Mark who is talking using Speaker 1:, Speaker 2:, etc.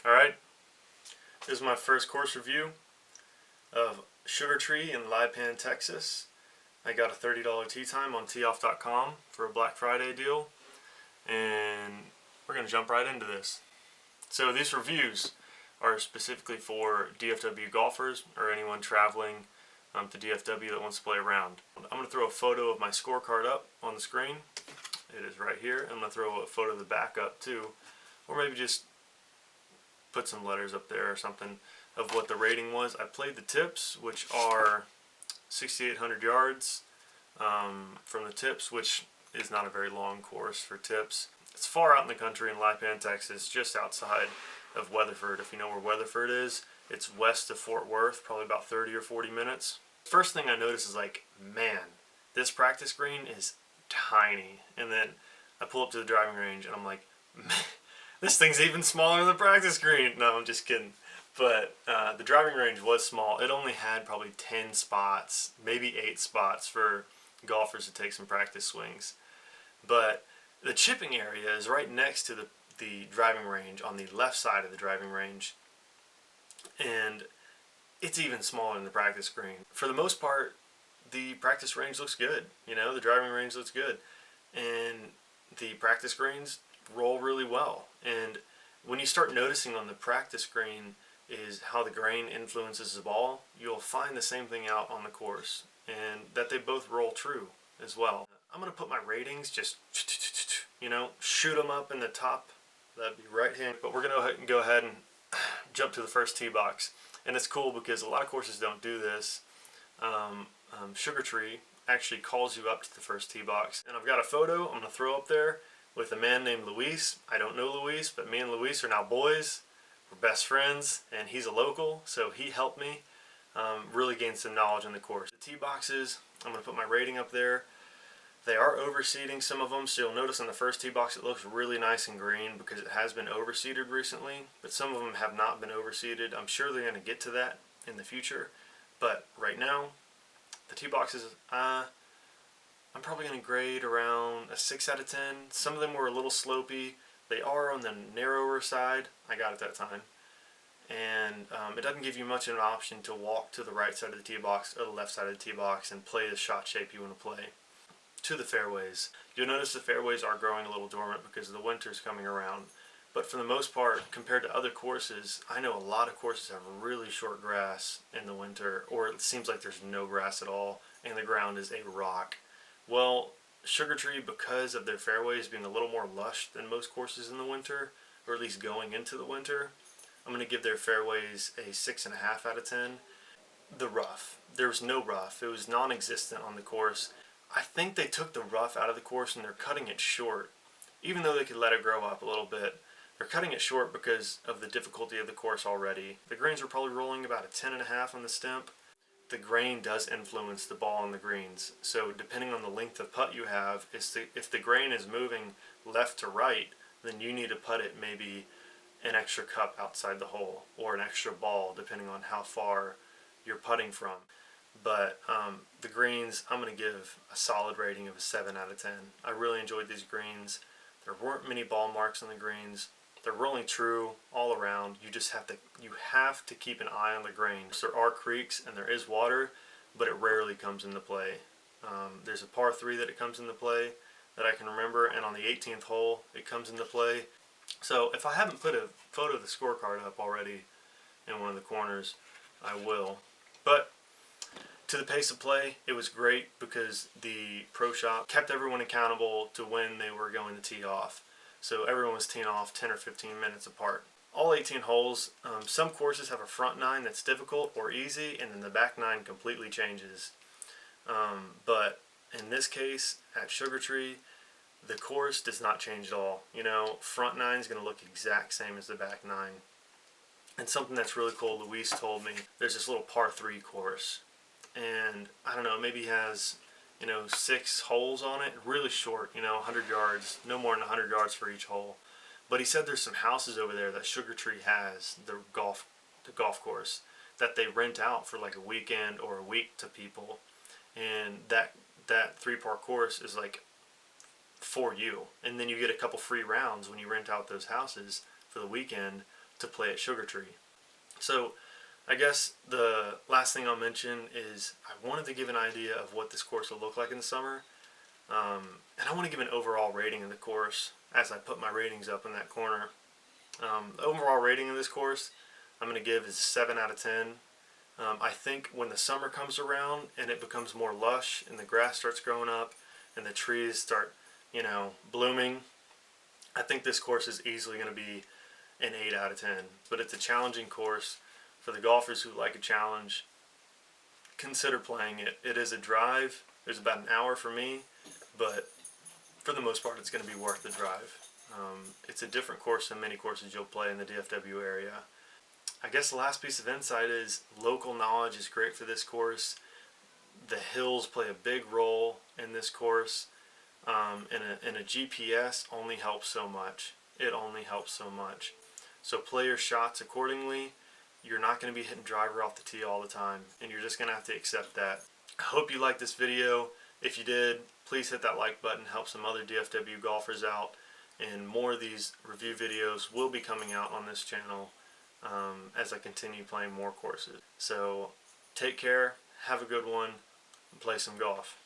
Speaker 1: Alright, this is my first course review of Sugar Tree in Lipan, Texas. I got a $30 tee time on teeoff.com for a Black Friday deal, and we're going to jump right into this. So these reviews are specifically for DFW golfers or anyone traveling to DFW that wants to play around. I'm going to throw a photo of my scorecard up on the screen. It is right here. I'm going to throw a photo of the back up too, or maybe just put some letters up there or something of what the rating was. I played the tips, which are 6,800 yards from the tips, which is not a very long course for tips. It's far out in the country in Lipan, Texas, just outside of Weatherford. If you know where Weatherford is, it's west of Fort Worth, probably about 30 or 40 minutes. First thing I notice is like, man, this practice green is tiny. And then I pull up to the driving range and I'm like, man, this thing's even smaller than the practice green. No, I'm just kidding. But the driving range was small. It only had probably 10 spots, maybe 8 spots for golfers to take some practice swings. But the chipping area is right next to the driving range on the left side of the driving range. And it's even smaller than the practice green. For the most part, the practice range looks good. You know, the driving range looks good. And the practice greens roll really well. And when you start noticing on the practice green is how the grain influences the ball, you'll find the same thing out on the course, and that they both roll true as well. I'm going to put my ratings, just, you know, shoot them up in the top. That'd be right hand. But we're going to go ahead and jump to the first tee box. And it's cool because a lot of courses don't do this. Sugar Tree actually calls you up to the first tee box. And I've got a photo I'm going to throw up there with a man named Luis. I don't know Luis, but me and Luis are now boys. We're best friends, and he's a local, so he helped me really gain some knowledge on the course. The tee boxes, I'm going to put my rating up there. They are overseeding some of them, so you'll notice on the first tee box it looks really nice and green because it has been overseeded recently, but some of them have not been overseeded. I'm sure they're going to get to that in the future, but right now, the tee boxes, I'm probably going to grade around a 6 out of 10. Some of them were a little slopey. They are on the narrower side. I got it that time. And it doesn't give you much of an option to walk to the right side of the tee box or the left side of the tee box and play the shot shape you want to play. To the fairways. You'll notice the fairways are growing a little dormant because the winter's coming around. But for the most part, compared to other courses, I know a lot of courses have really short grass in the winter, or it seems like there's no grass at all, and the ground is a rock. Well, Sugar Tree, because of their fairways being a little more lush than most courses in the winter, or at least going into the winter, I'm going to give their fairways a 6.5 out of 10. The rough. There was no rough. It was non-existent on the course. I think they took the rough out of the course and they're cutting it short. Even though they could let it grow up a little bit, they're cutting it short because of the difficulty of the course already. The greens were probably rolling about a 10.5 on the stimp. The grain does influence the ball on the greens. So depending on the length of putt you have, if the grain is moving left to right, then you need to putt it maybe an extra cup outside the hole or an extra ball depending on how far you're putting from. But the greens, I'm going to give a solid rating of a 7 out of 10. I really enjoyed these greens. There weren't many ball marks on the greens. They're rolling true all around. You have to keep an eye on the grains. There are creeks and there is water, but it rarely comes into play. There's a par 3 that it comes into play that I can remember, and on the 18th hole it comes into play. So if I haven't put a photo of the scorecard up already in one of the corners, I will. But to the pace of play, it was great because the pro shop kept everyone accountable to when they were going to tee off. So everyone was teeing off 10 or 15 minutes apart. All 18 holes, some courses have a front 9 that's difficult or easy, and then the back 9 completely changes. But in this case, at Sugar Tree, the course does not change at all. You know, front 9 is going to look exact same as the back 9. And something that's really cool, Luis told me, there's this little par 3 course. And I don't know, maybe he has, 6 holes on it, really short, 100 yards, no more than 100 yards for each hole. But he said there's some houses over there that Sugar Tree has, the golf course, that they rent out for like a weekend or a week to people. And that 3-part course is like for you. And then you get a couple free rounds when you rent out those houses for the weekend to play at Sugar Tree. So I guess the last thing I'll mention is I wanted to give an idea of what this course will look like in the summer. And I want to give an overall rating of the course as I put my ratings up in that corner. The overall rating of this course I'm going to give is 7 out of 10. I think when the summer comes around and it becomes more lush and the grass starts growing up and the trees start, blooming, I think this course is easily going to be an 8 out of 10. But it's a challenging course. For the golfers who like a challenge, consider playing it. It is a drive. There's about an hour for me, but for the most part it's going to be worth the drive. It's a different course than many courses you'll play in the DFW area. I guess the last piece of insight is local knowledge is great for this course. The hills play a big role in this course, and a GPS only helps so much. It only helps so much. So play your shots accordingly. You're not going to be hitting driver off the tee all the time, and you're just going to have to accept that. I hope you liked this video. If you did, please hit that like button, help some other DFW golfers out, and more of these review videos will be coming out on this channel as I continue playing more courses. So take care, have a good one, and play some golf.